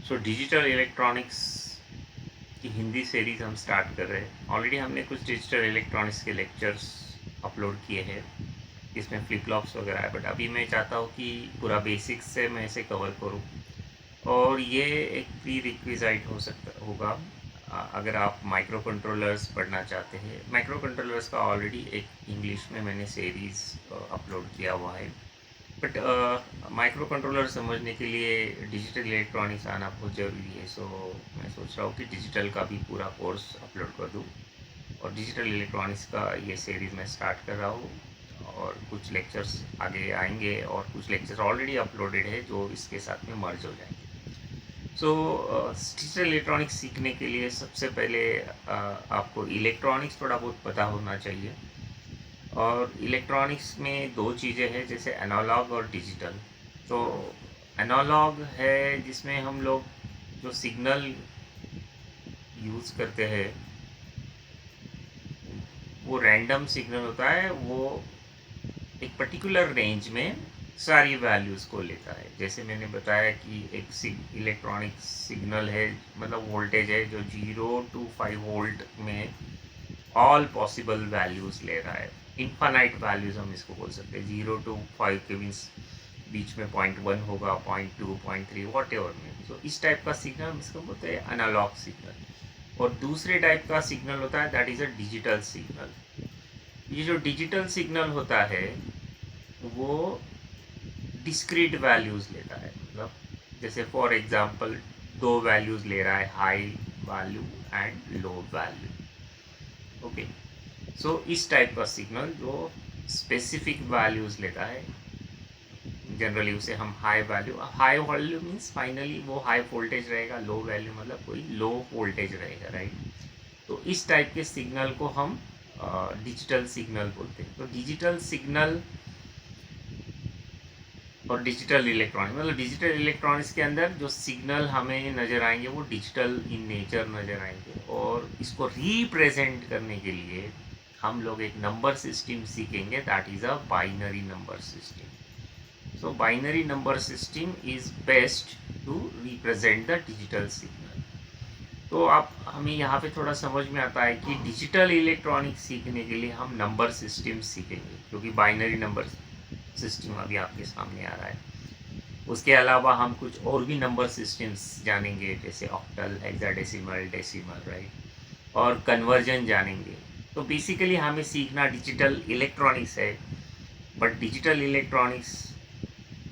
So digital electronics की Hindi series हम start कर रहे हैं। ऑलरेडी हमने कुछ डिजिटल इलेक्ट्रॉनिक्स के लेक्चर्स अपलोड किए हैं, इसमें फ्लिप फ्लॉप्स वगैरह है, बट अभी मैं चाहता हूँ कि पूरा बेसिक्स से मैं इसे कवर करूँ। और ये एक प्री रिक्विज़ाइट हो सकता होगा अगर आप माइक्रो कंट्रोलर्स पढ़ना चाहते हैं। माइक्रो कंट्रोलर्स का ऑलरेडी एक इंग्लिश में मैंने सीरीज़ अपलोड किया हुआ है, बट माइक्रो कंट्रोलर समझने के लिए डिजिटल इलेक्ट्रॉनिक्स आना बहुत ज़रूरी है। सो मैं सोच रहा हूँ कि डिजिटल का भी पूरा कोर्स अपलोड कर दूँ, और डिजिटल इलेक्ट्रॉनिक्स का ये सीरीज़ मैं स्टार्ट कर रहा हूँ, और कुछ लेक्चर्स आगे आएंगे और कुछ लेक्चर्स ऑलरेडी अपलोडेड है जो इसके साथ में मर्ज हो जाएंगे। सो डिजिटल इलेक्ट्रॉनिक्स सीखने के लिए सबसे पहले आपको इलेक्ट्रॉनिक्स थोड़ा बहुत पता होना चाहिए। और इलेक्ट्रॉनिक्स में दो चीज़ें हैं, जैसे एनालॉग और डिजिटल। तो एनालॉग है जिसमें हम लोग जो सिग्नल यूज़ करते हैं वो रैंडम सिग्नल होता है, वो एक पर्टिकुलर रेंज में सारी वैल्यूज़ को लेता है। जैसे मैंने बताया कि एक इलेक्ट्रॉनिक सिग्नल है, मतलब वोल्टेज है जो 0 to 5 वोल्ट में ऑल पॉसिबल वैल्यूज़ ले रहा है। इन्फानाइट वैल्यूज़ हम इसको बोल सकते हैं। 0 to 5 के मीन्स बीच में 0.1 होगा, 0.2, 0.3 वॉट एवर में। तो इस टाइप का सिग्नल हम इसको बोलते हैं एनालॉग सिग्नल। और दूसरे टाइप का सिग्नल होता है that is a digital signal. ये जो डिजिटल सिग्नल होता है वो डिस्क्रीट वैल्यूज़ लेता है, मतलब जैसे फॉर एग्जांपल दो वैल्यूज़ ले रहा है, high value and low value. Okay, so इस टाइप का सिग्नल जो स्पेसिफिक वैल्यूज़ लेता है, जनरली उसे हम हाई वैल्यू मीन्स फाइनली वो हाई वोल्टेज रहेगा, लो वैल्यू मतलब कोई लो वोल्टेज रहेगा, राइट। तो इस टाइप के सिग्नल को हम डिजिटल सिग्नल बोलते हैं। तो डिजिटल सिग्नल और डिजिटल इलेक्ट्रॉनिक्स, मतलब डिजिटल इलेक्ट्रॉनिक्स के अंदर जो सिग्नल हमें नज़र आएंगे वो डिजिटल इन नेचर नज़र आएंगे, और इसको रिप्रेजेंट करने के लिए हम लोग एक नंबर सिस्टम सीखेंगे, that is a binary number system. So binary number system is best to represent the digital signal. तो आप हमें यहाँ पे थोड़ा समझ में आता है कि डिजिटल इलेक्ट्रॉनिक्स सीखने के लिए हम नंबर सिस्टम सीखेंगे, क्योंकि बाइनरी नंबर सिस्टम अभी आपके सामने आ रहा है। उसके अलावा हम कुछ और भी नंबर सिस्टम्स जानेंगे, जैसे ऑक्टल, हेक्साडेसिमल, डेसिमल, राइट, और कन्वर्जन जानेंगे। तो बेसिकली हमें सीखना डिजिटल इलेक्ट्रॉनिक्स है, बट डिजिटल इलेक्ट्रॉनिक्स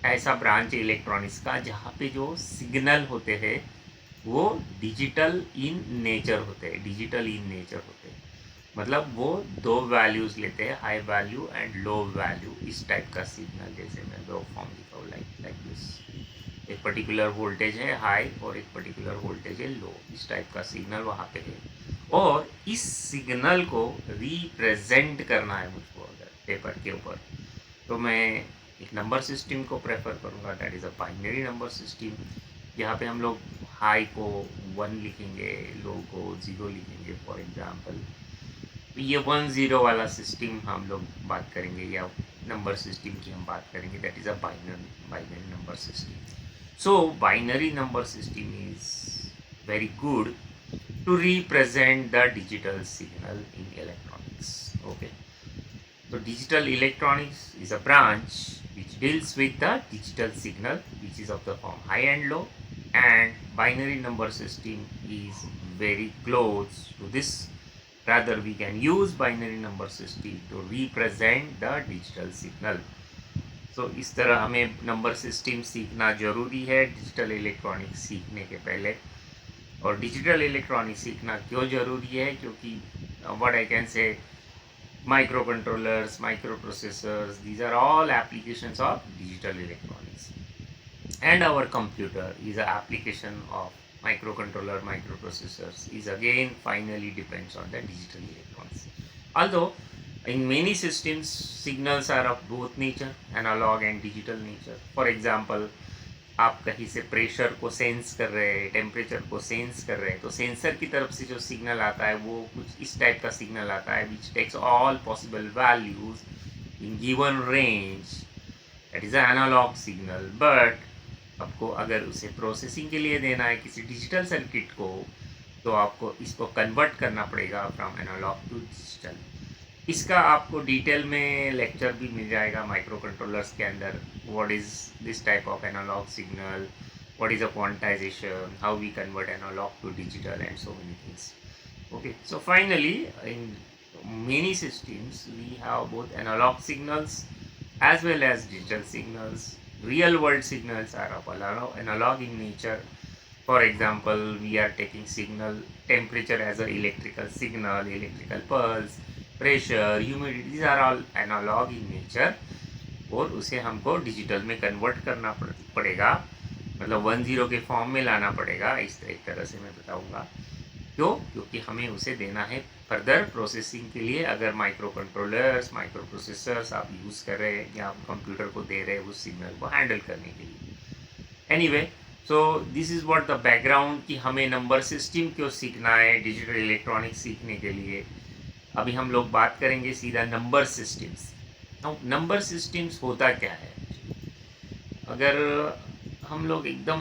ऐसा ब्रांच है इलेक्ट्रॉनिक्स का जहाँ पे जो सिग्नल होते हैं वो डिजिटल इन नेचर होते हैं, डिजिटल इन नेचर होते हैं, मतलब वो दो वैल्यूज़ लेते हैं, high value and low value, इस टाइप का सिग्नल। जैसे मैं वेव फॉर्म लिखा हूँ लाइक दिस, एक पर्टिकुलर वोल्टेज है हाई और एक पर्टिकुलर वोल्टेज है लो, इस टाइप का सिग्नल वहाँ पे है। और इस सिग्नल को रिप्रेजेंट करना है मुझको अगर पेपर के ऊपर, तो मैं एक नंबर सिस्टम को प्रेफर करूँगा, that is a binary number system. यहाँ पे हम लोग हाई को 1 लिखेंगे, लो को 0 लिखेंगे फॉर एग्जांपल। तो ये 1-0 वाला सिस्टम हम लोग बात करेंगे, या नंबर सिस्टम की हम बात करेंगे, that is a binary number system. So binary number system is very good to represent the digital signal in electronics. Okay, so digital electronics is a branch which deals with the digital signal which is of the form high and low, and binary number system is very close to this. Rather, we can use binary number system to represent the digital signal. So इस तरह हमें number system सीखना ज़रूरी है digital electronics सीखने के पहले। और डिजिटल इलेक्ट्रॉनिक्स सीखना क्यों ज़रूरी है, क्योंकि what I can say microcontrollers, microprocessors, these are all applications of digital electronics. And our computer is an application of microcontroller, microprocessors, is again finally depends on the digital electronics. Although in many systems, signals are of both nature, analog and digital nature. For example, आप कहीं से pressure को sense कर रहे हैं, temperature को sense कर रहे हैं, तो सेंसर की तरफ से जो सिग्नल आता है वो कुछ इस टाइप का सिग्नल आता है, which takes all possible values in given range, that is analog signal. But आपको अगर उसे प्रोसेसिंग के लिए देना है किसी डिजिटल सर्किट को, तो आपको इसको कन्वर्ट करना पड़ेगा फ्रॉम एनालॉग टू डिजिटल। इसका आपको डिटेल में लेक्चर भी मिल जाएगा माइक्रो कंट्रोलर्स के अंदर, what is this type of analog signal, what is a quantization, how we convert analog to digital, and so many things. Okay, so finally in many systems we have both analog signals as well as digital signals. Real world signals are of analog in nature. For example, we are taking signal temperature as an electrical signal, electrical pulse, pressure, humidity, these are all analog in nature, और उसे हमको digital में convert करना पड़ेगा, मतलब 10 के form में लाना पड़ेगा। इस एक तरह से मैं बताऊंगा क्यों, क्योंकि हमें उसे देना है फर्दर प्रोसेसिंग के लिए। अगर माइक्रो कंट्रोलर्स, माइक्रो प्रोसेसर्स आप यूज़ कर रहे हैं या आप कंप्यूटर को दे रहे हैं उस सिग्नल को हैंडल करने के लिए। Anyway, so this is what the background कि हमें नंबर सिस्टम क्यों सीखना है डिजिटल इलेक्ट्रॉनिक्स सीखने के लिए। अभी हम लोग बात करेंगे सीधा नंबर सिस्टम्स। नंबर सिस्टम्स होता क्या है? अगर हम लोग एकदम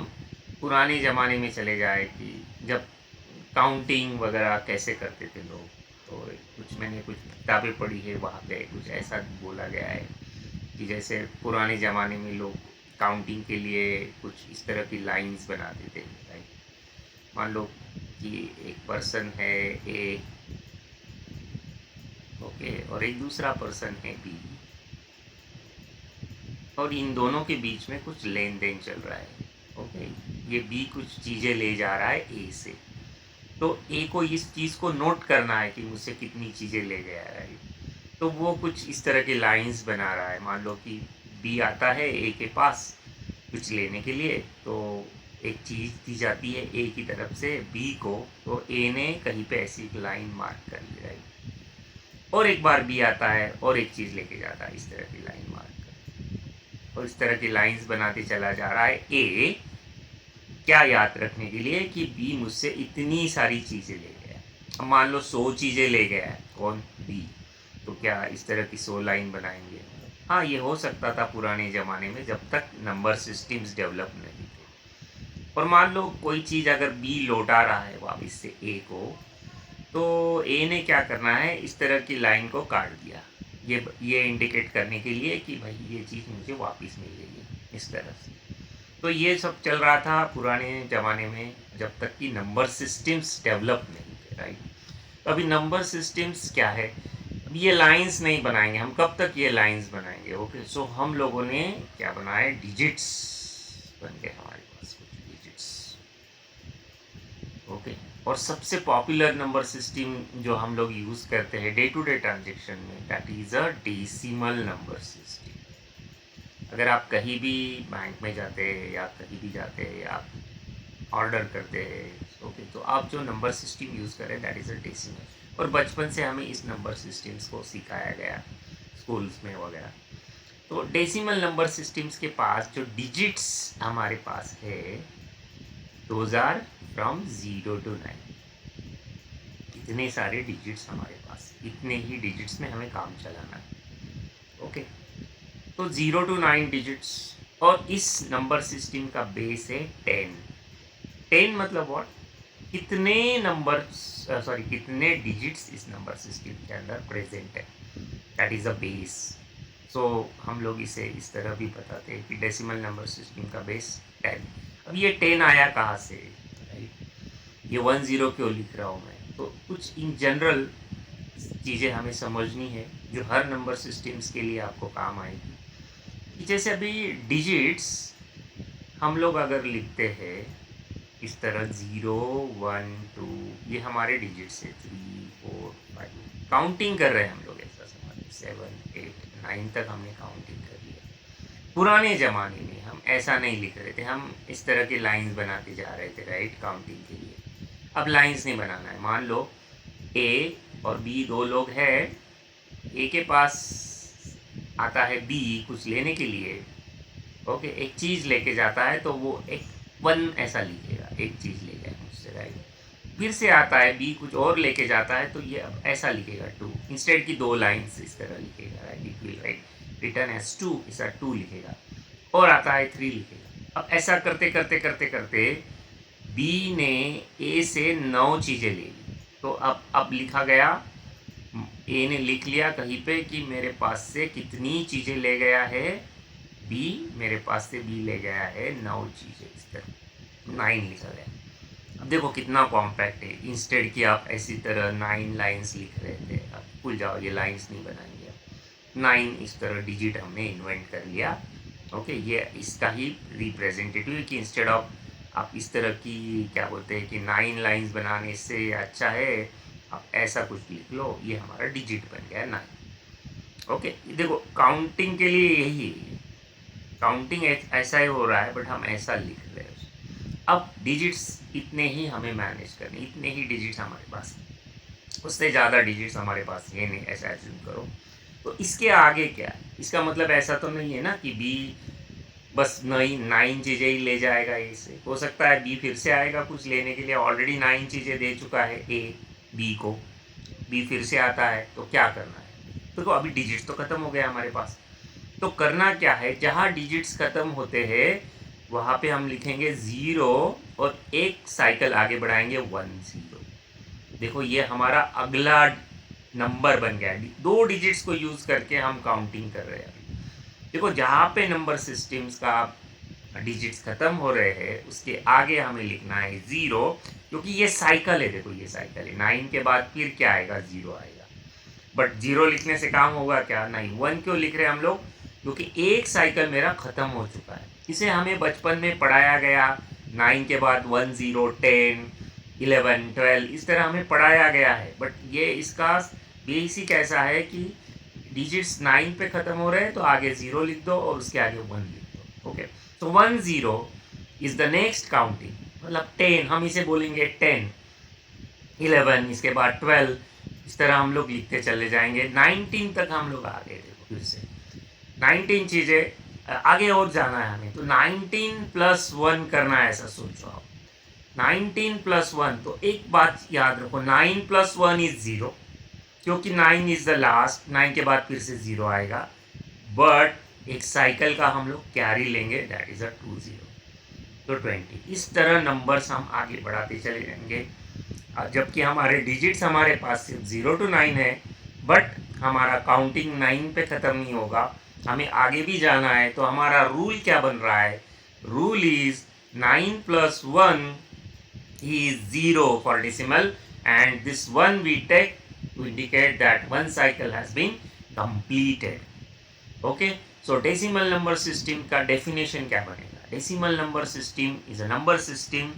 पुराने ज़माने में चले जाए कि जब काउंटिंग वगैरह कैसे करते थे लोग, तो कुछ मैंने कुछ किताबें पढ़ी है, वहाँ पे कुछ ऐसा बोला गया है कि जैसे पुराने ज़माने में लोग काउंटिंग के लिए कुछ इस तरह की लाइंस बनाते थे। राइट, मान लो कि एक पर्सन है ए, ओके, और एक दूसरा पर्सन है बी, और इन दोनों के बीच में कुछ लेन देन चल रहा है। ओके, ये बी कुछ चीज़ें ले जा रहा है ए से, तो ए को इस चीज़ को नोट करना है कि मुझसे कितनी चीज़ें ले गया है। तो वो कुछ इस तरह की लाइंस बना रहा है। मान लो कि बी आता है ए के पास कुछ लेने के लिए, तो एक चीज़ दी जाती है ए की तरफ से बी को, तो ए ने कहीं पे ऐसी एक लाइन मार्क कर ली। राइट, और एक बार बी आता है और एक चीज़ लेके जाता है, इस तरह की लाइन मार्क कर, और इस तरह की लाइंस बनाते चला जा रहा है ए, क्या याद रखने के लिए कि बी मुझसे इतनी सारी चीज़ें ले गया। अब मान लो 100 चीज़ें ले गया है कौन, बी, तो क्या इस तरह की 100 लाइन बनाएंगे? हाँ, ये हो सकता था पुराने ज़माने में जब तक नंबर सिस्टम्स डेवलप नहीं थे। और मान लो कोई चीज़ अगर बी लौटा रहा है वापस से ए को, तो ए ने क्या करना है, इस तरह की लाइन को काट दिया, ये इंडिकेट करने के लिए कि भाई ये चीज़ मुझे वापस मिल गई, इस तरह से। तो ये सब चल रहा था पुराने ज़माने में जब तक कि नंबर सिस्टम्स डेवलप नहीं थे। राइट, तो अभी नंबर सिस्टम्स क्या है, अब ये लाइंस नहीं बनाएंगे हम, कब तक ये लाइंस बनाएंगे? ओके, सो हम लोगों ने क्या बनाया, डिजिट्स बन गए हमारे पास, कुछ डिजिट्स। ओके, और सबसे पॉपुलर नंबर सिस्टम जो हम लोग यूज़ करते हैं डे टू डे ट्रांजेक्शन में, that is a decimal number system. अगर आप कहीं भी बैंक में जाते हैं या कहीं भी जाते हैं या आप ऑर्डर करते हैं, ओके, तो आप जो नंबर सिस्टम यूज़ करें दैट इज़ अ डेसिमल। और बचपन से हमें इस नंबर सिस्टम्स को सिखाया गया स्कूल्स में वगैरह। तो डेसिमल नंबर सिस्टम्स के पास जो डिजिट्स हमारे पास है, दोज आर फ्रॉम 0 to 9। इतने सारे डिजिट्स हमारे पास, इतने ही डिजिट्स में हमें काम चलाना है। ओके, तो 0 to 9 डिजिट्स, और इस नंबर सिस्टम का बेस है 10। 10 मतलब व्हाट, कितने नंबर, सॉरी कितने डिजिट्स इस नंबर सिस्टम के अंदर प्रेजेंट है, दैट इज़ अ बेस। सो हम लोग इसे इस तरह भी बताते हैं कि डेसिमल नंबर सिस्टम का बेस 10। अब ये 10 आया कहाँ से? राइट, ये 10 क्यों लिख रहा हूँ मैं? तो कुछ इन जनरल चीज़ें हमें समझनी है जो हर नंबर सिस्टम्स के लिए आपको काम आएगी। जैसे अभी डिजिट्स हम लोग अगर लिखते हैं इस तरह 0 1 2, ये हमारे डिजिट्स है, 3 4 5, काउंटिंग कर रहे हैं हम लोग, ऐसा समझ, 7 8 9 तक हमने काउंटिंग कर लिया। पुराने ज़माने में हम ऐसा नहीं लिख रहे थे, हम इस तरह के लाइंस बनाते जा रहे थे, राइट, काउंटिंग के लिए। अब लाइंस नहीं बनाना है। मान लो ए और बी दो लोग हैं, ए के पास आता है बी कुछ लेने के लिए, ओके, एक चीज़ लेके जाता है, तो वो एक 1 ऐसा लिखेगा, एक चीज़ ले गया मुझसे। राइट, फिर से आता है बी कुछ और लेके जाता है, तो ये अब ऐसा लिखेगा 2, इंस्टेड की 2 लाइन्स इस तरह लिखेगा। Right, it will write return as 2, ऐसा 2 लिखेगा। और आता है 3 लिखेगा, अब ऐसा करते करते करते करते बी ने ए से 9 चीज़ें ले ली। तो अब लिखा गया, ए ने लिख लिया कहीं पे कि मेरे पास से कितनी चीज़ें ले गया है बी, मेरे पास से बी ले गया है 9 चीज़ें, इस तरह 9 लिखा गया। अब देखो कितना कॉम्पैक्ट है, इंस्टेड कि आप ऐसी तरह 9 लाइंस लिख रहे थे, अब भूल जाओ, ये लाइंस नहीं बनाएंगे। 9 इस तरह डिजिट हमने इन्वेंट कर लिया। ओके, ये इसका ही रिप्रेजेंटेटिव है कि इंस्टेड ऑफ आप इस तरह की क्या बोलते हैं कि 9 लाइंस बनाने से अच्छा है आप ऐसा कुछ लिख लो, ये हमारा डिजिट बन गया 9। ओके, देखो काउंटिंग के लिए यही है, काउंटिंग ऐसा ही हो रहा है बट हम ऐसा लिख रहे हैं। अब डिजिट्स इतने ही हमें मैनेज करने, इतने ही डिजिट्स हमारे पास, उससे ज़्यादा डिजिट्स हमारे पास ये नहीं, ऐसा एज्यूम करो। तो इसके आगे क्या है, इसका मतलब ऐसा तो नहीं है ना कि बी बस 9 चीज़ें ही ले जाएगा ए से। हो सकता है बी फिर से आएगा कुछ लेने के लिए, ऑलरेडी 9 चीज़ें दे चुका है ए बी को, बी फिर से आता है तो क्या करना है। तो अभी डिजिट्स तो ख़त्म हो गया हमारे पास, तो करना क्या है, जहाँ डिजिट्स ख़त्म होते हैं वहाँ पे हम लिखेंगे 0 और एक साइकिल आगे बढ़ाएंगे 10। देखो ये हमारा अगला नंबर बन गया, 2 डिजिट्स को यूज़ करके हम काउंटिंग कर रहे हैं। देखो जहाँ पे नंबर सिस्टम्स का डिजिट्स ख़त्म हो रहे हैं उसके आगे हमें लिखना है 0, क्योंकि ये साइकिल है। देखो ये साइकिल है, 9 के बाद फिर क्या आएगा, 0 आएगा। बट 0 लिखने से काम होगा क्या, नहीं। 1 क्यों लिख रहे हैं हम लोग, क्योंकि एक साइकिल मेरा ख़त्म हो चुका है। इसे हमें बचपन में पढ़ाया गया, 9 के बाद 1 0 10 11 12 इस तरह हमें पढ़ाया गया है। बट ये इसका बेसिक ऐसा है कि डिजिट्स 9 पे ख़त्म हो रहे हैं तो आगे 0 लिख दो और उसके आगे 1 लिख दो। ओके, तो 1 0 इज़ द नेक्स्ट काउंटिंग, मतलब 10 हम इसे बोलेंगे 10 11 इसके बाद 12, इस तरह हम लोग लिखते चले जाएंगे। 19 तक हम लोग आ गए। देखो फिर से 19 चीज़ें, आगे और जाना है हमें, तो 19 + 1 करना है, ऐसा सोचो आप। 19 + 1, तो एक बात याद रखो, 9 + 1 इज़ 0, क्योंकि 9 इज़ द लास्ट, 9 के बाद फिर से 0 आएगा। बट एक साइकिल का हम लोग कैरी लेंगे, दैट इज़ अ 2 0, तो 20। इस तरह नंबर्स हम आगे बढ़ाते चले जाएंगे, जबकि हमारे डिजिट्स हमारे पास सिर्फ 0 to 9 है। बट हमारा काउंटिंग 9 पे ख़त्म नहीं होगा, हमें आगे भी जाना है। तो हमारा रूल क्या बन रहा है, rule is 9 + 1 is 0 for decimal, and this 1 we take to indicate that one cycle has been completed. Okay, so decimal number system का definition क्या बनेगा, decimal number system is a number system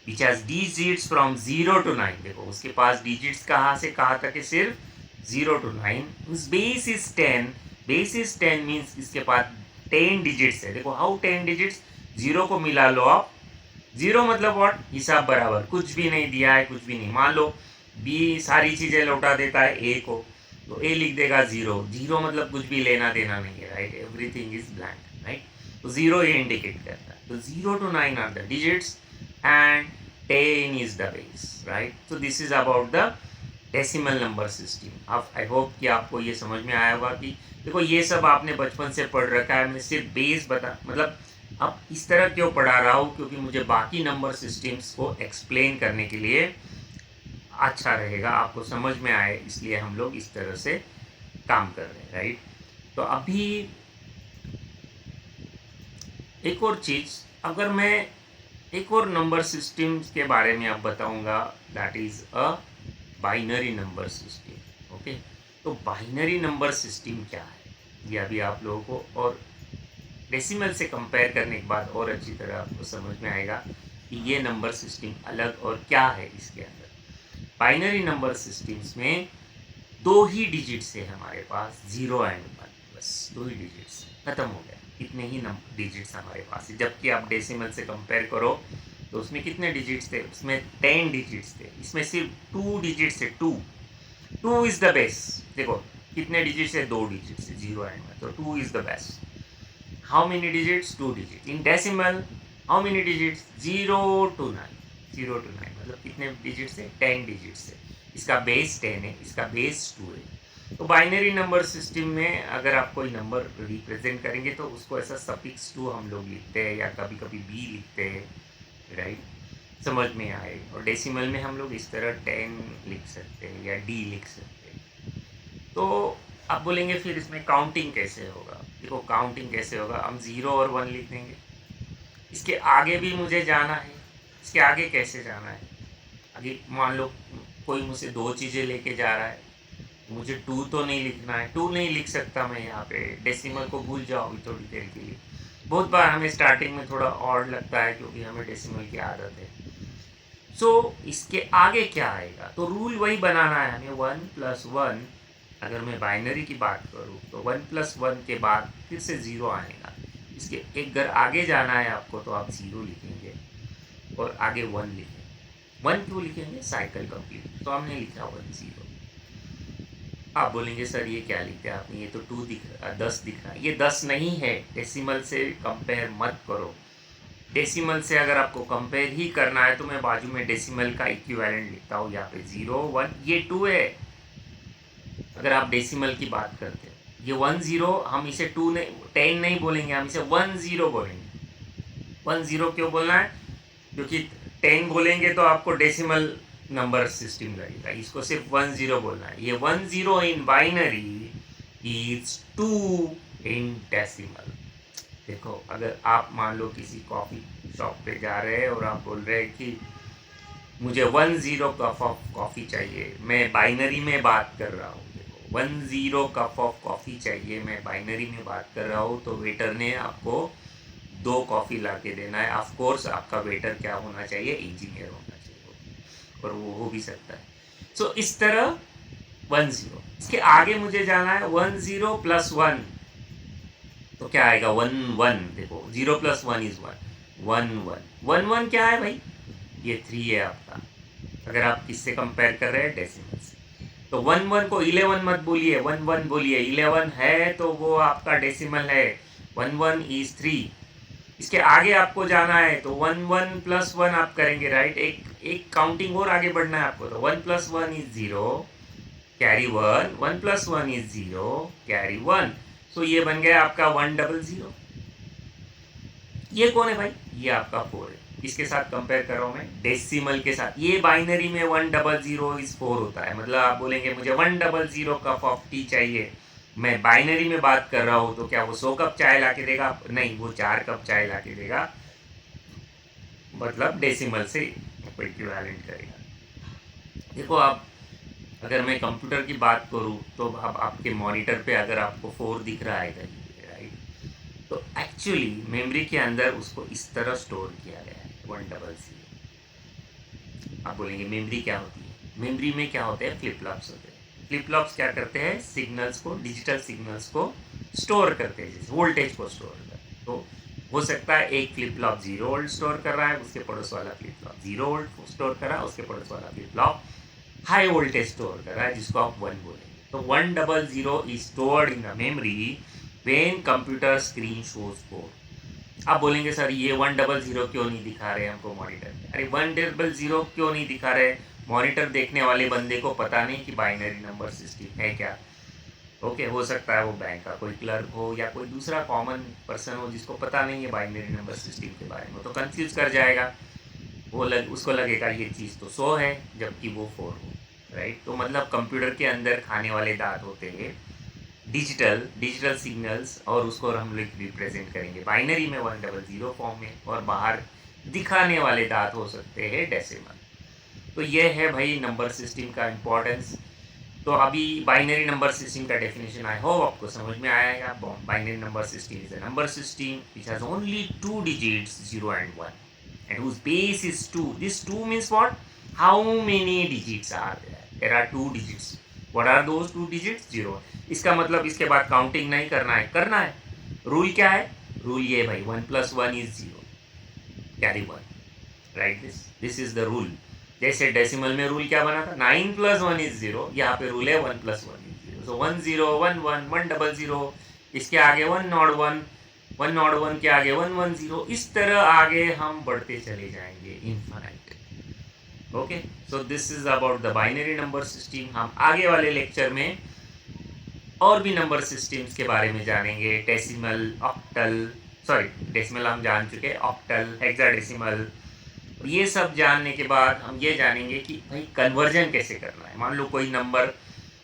which has digits from 0 to 9। देखो उसके पास digits कहाँ से कहाँ तक है, सिर्फ 0 to 9, whose base is 10। base is 10 means इसके पास 10 digits है। देखो how 10 digits, 0 को मिला लो आप, 0 मतलब व्हाट, हिसाब बराबर, कुछ भी नहीं दिया है, कुछ भी नहीं। मान लो बी सारी चीज़ें लौटा देता है ए को, तो ए लिख देगा 0। 0 मतलब कुछ भी लेना देना नहीं है, right, everything is blank, right. तो 0 ये इंडिकेट करता है। तो 0 to 9 are the digits and 10 is the base, right. तो this is about the decimal number system. अब आई होप कि आपको ये समझ में आया होगा कि देखो ये सब आपने बचपन से पढ़ रखा है, मैं सिर्फ बेस बता, मतलब अब इस तरह क्यों पढ़ा रहा हूँ, क्योंकि मुझे बाकी नंबर सिस्टम्स को एक्सप्लेन करने के लिए अच्छा रहेगा, आपको समझ में आए, इसलिए हम लोग इस तरह से काम कर रहे हैं, राइट। तो अभी एक और चीज़, अगर मैं एक और नंबर सिस्टम्स के बारे में अब बताऊंगा, that is a binary number system. Okay, तो बाइनरी नंबर सिस्टम क्या है ये अभी आप लोगों को और डेसिमल से कंपेयर करने के बाद और अच्छी तरह आपको समझ में आएगा कि ये नंबर सिस्टम अलग और क्या है इसके अंदर। बाइनरी नंबर सिस्टम्स में 2 ही डिजिट्स है हमारे पास, 0 and 1, बस 2 ही डिजिट्स, ख़त्म हो गया, इतने ही डिजिट्स हमारे पास है। जबकि आप डेसिमल से कंपेयर करो तो उसमें कितने डिजिट्स थे, उसमें 10 डिजिट्स थे, इसमें सिर्फ 2 डिजिट्स है। 2 इज़ द बेस्ट। देखो कितने डिजिट्स है, 2 डिजिट्स है, 0 and 1, तो 2 is the best. How many digits? 2 digits. In decimal, how many digits? 0 to 9. 0 to 9 मतलब कितने digits है, 10 digits है। इसका बेस 10 है, इसका बेस 2 है। तो बाइनरी नंबर सिस्टम में अगर आप कोई नंबर रिप्रेजेंट करेंगे तो उसको ऐसा सफिक्स 2 हम लोग लिखते हैं या कभी कभी बी लिखते हैं, राइट, समझ में आए। और डेसिमल में हम लोग इस तरह 10 लिख सकते हैं या डी लिख सकते हैं। तो आप बोलेंगे फिर इसमें काउंटिंग कैसे होगा? देखो काउंटिंग कैसे होगा, हम 0 और 1 लिख देंगे। इसके आगे भी मुझे जाना है, इसके आगे कैसे जाना है? आगे मान लो कोई मुझसे 2 चीज़ें लेके जा रहा है, मुझे 2 तो नहीं लिखना है, 2 नहीं लिख सकता मैं यहाँ पे, डेसिमल को भूल जाओ अभी थोड़ी देर के लिए। बहुत बार हमें स्टार्टिंग में थोड़ा ऑड लगता है क्योंकि हमें डेसिमल की आदत है। सो इसके आगे क्या आएगा? तो रूल वही बनाना है हमें, 1+1। अगर मैं बाइनरी की बात करूँ तो 1+1 के बाद फिर से 0 आएगा। इसके एक घर आगे जाना है आपको तो आप 0 लिखेंगे और आगे 1 लिखेंगे। 1 क्यों लिखेंगे? साइकिल कंप्लीट, तो हमने लिखा 1 0। आप बोलेंगे सर ये क्या लिखते हैं आपने, ये तो 2 दिख रहा, 10 दिख रहा है। ये 10 नहीं है, डेसिमल से कंपेयर मत करो। डेसिमल से अगर आपको कंपेयर ही करना है तो मैं बाजू में डेसिमल का इक्विवेलेंट लिखता हूँ, यहाँ पे 0 1, ये 2 है। अगर आप डेसिमल की बात करते हैं, ये 1 0, हम इसे 2 नहीं 10 नहीं बोलेंगे, हम इसे 1 0 बोलेंगे। 1 0 क्यों बोलना है? क्योंकि 10 बोलेंगे तो आपको डेसिमल नंबर सिस्टम लगेगा, इसको सिर्फ 1 0 बोलना है। ये 1 0 in binary is 2 in decimal. देखो अगर आप मान लो किसी कॉफ़ी शॉप पे जा रहे हैं और आप बोल रहे हैं कि मुझे 1 0 कप ऑफ कॉफ़ी चाहिए, मैं बाइनरी में बात कर रहा हूँ। देखो 1 0 कप ऑफ कॉफ़ी चाहिए, मैं बाइनरी में बात कर रहा हूँ, तो वेटर ने आपको 2 कॉफ़ी ला के देना है। ऑफ कोर्स आपका वेटर क्या होना चाहिए? इंजीनियर होना चाहिए, और वो हो भी सकता है। सो इस तरह 1 0, इसके आगे मुझे जाना है 1 0 + 1, तो क्या आएगा? 1 1। देखो 0 + 1 इज 1, 1 1 1 1 क्या है भाई? ये 3 है आपका, अगर आप किससे कंपेयर कर रहे हैं? डेसिमल से। तो 1 1 को 11 मत बोलिए, 1 1 बोलिए। 11 है तो वो आपका डेसिमल है, 1 1 इज 3। इसके आगे आपको जाना है तो 1 1 + 1 आप करेंगे, राइट। एक काउंटिंग और आगे बढ़ना है आपको, तो 1 + 1 इज 0, कैरी 1, 1 + 1 इज 0, कैरी 1। सो ये बन गया आपका 1 0 0। ये कौन है भाई? ये आपका 4 है। किसके साथ कंपेयर कर रहा हूँ मैं? डेसिमल के साथ। ये बाइनरी में 1 0 0 इज 4 होता है, मतलब आप बोलेंगे मुझे 1 0 0 कप ऑफ टी चाहिए, मैं बाइनरी में बात कर रहा हूँ, तो क्या वो 100 कप चाय ला के देगा? नहीं, वो 4 कप चाय ला के देगा, मतलब डेसिमल से इक्विवेलेंट करेगा। देखो आप, अगर मैं कंप्यूटर की बात करूँ तो अब आपके मॉनिटर पे अगर आपको 4 दिख रहा है इधर, राइट, तो एक्चुअली मेमोरी के अंदर उसको इस तरह स्टोर किया गया है 1 0 0। आप बोलेंगे मेमोरी क्या होती है? मेमोरी में क्या होते हैं? फ्लिप फ्लॉप्स होते हैं। फ्लिप फ्लॉप्स क्या करते हैं? सिग्नल्स को, डिजिटल सिग्नल्स को स्टोर करते हैं, जैसे वोल्टेज को स्टोर करते हैं। तो हो सकता है एक फ्लिप फ्लॉप 0 वोल्ट स्टोर कर रहा है, उसके पड़ोस वाला फ्लिप फ्लॉप 0 वोल्ट स्टोर कर रहा है, उसके पड़ोस वाला flip flop high voltage store कर रहा है, जिसको आप 1 बोलेंगे। तो 1 0 0 is stored in the memory when computer screen shows 4। आप बोलेंगे सर ये 1 0 0 क्यों नहीं दिखा रहे हमको मॉनिटर में? अरे 1 0 0 क्यों नहीं दिखा रहे? मॉनिटर देखने वाले बंदे को पता नहीं कि बाइनरी नंबर सिस्टम है क्या। ओके, हो सकता है वो बैंक का कोई क्लर्क हो या कोई दूसरा कॉमन पर्सन हो जिसको पता नहीं है बाइनरी नंबर सिस्टम के बारे में, तो कंफ्यूज कर जाएगा। उसको लगेगा ये चीज़ तो 100 है जबकि वो 4 हो, राइट। तो मतलब कंप्यूटर के अंदर खाने वाले दांत होते हैं डिजिटल सिग्नल्स, और उसको हम लोग रिप्रेजेंट करेंगे बाइनरी में 1 0 0 फॉर्म में, और बाहर दिखाने वाले दांत हो सकते हैं डेसिमल। तो ये है भाई नंबर सिस्टम का इम्पोर्टेंस। तो अभी बाइनरी नंबर सिस्टम का डेफिनेशन आई होप आपको समझ में आएगा। Binary number system is a number system which has only 2 digits 0 and 1 and whose base is 2. This 2 means what? How many digits are there? There are 2 digits. What are those 2 digits? 0. इसका मतलब इसके बाद counting नहीं करना है। Rule क्या है? Rule ये भाई 1 + 1 is 0, carry 1, right. This is the rule. जैसे डेसिमल में रूल क्या बना था? 9 + 1 is 0, यहाँ पे रूल है 1 + 1 is 0। सो 1 0 1 1 1 0 0, इसके आगे 1 0 1 1 0 1 के आगे 1 1 0, इस तरह आगे हम बढ़ते चले जाएंगे infinite. Okay, so this is about the binary number system. हम आगे वाले लेक्चर में और भी नंबर सिस्टम्स के बारे में जानेंगे, डेसिमल, ऑक्टल, सॉरी डेसिमल हम जान चुके हैं, ऑक्टल, हेक्साडेसिमल। ये सब जानने के बाद हम ये जानेंगे कि भाई कन्वर्जन कैसे करना है। मान लो कोई नंबर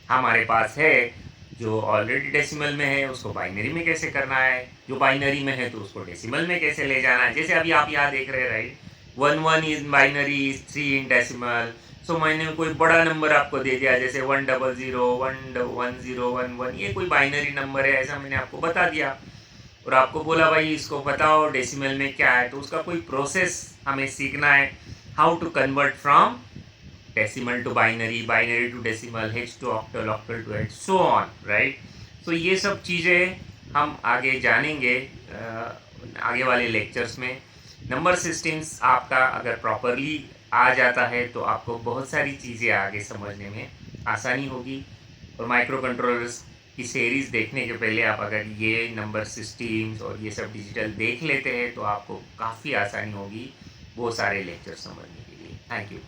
हमारे पास है जो ऑलरेडी डेसिमल में है, उसको बाइनरी में कैसे करना है, जो बाइनरी में है तो उसको डेसिमल में कैसे ले जाना है। जैसे अभी आप यहाँ देख रहे हैं, right, 1 1 is binary, 3 in decimal. So मैंने कोई बड़ा नंबर आपको दे दिया, जैसे 100 11011, ये कोई बाइनरी नंबर है, ऐसा मैंने आपको बता दिया और आपको बोला भाई इसको बताओ डेसिमल में क्या है। तो उसका कोई प्रोसेस हमें सीखना है, how to convert from decimal to binary, binary to decimal, hex to octal, octal to hex, so on, right. तो ये सब चीज़ें हम आगे जानेंगे आगे वाले लेक्चर्स में। नंबर सिस्टम्स आपका अगर प्रॉपरली आ जाता है तो आपको बहुत सारी चीज़ें आगे समझने में आसानी होगी। और माइक्रो कंट्रोलर्स की सीरीज़ देखने के पहले आप अगर ये नंबर सिस्टम्स और ये सब डिजिटल देख लेते हैं तो आपको काफ़ी आसानी होगी वो सारे लेक्चर समझने के लिए। Thank you.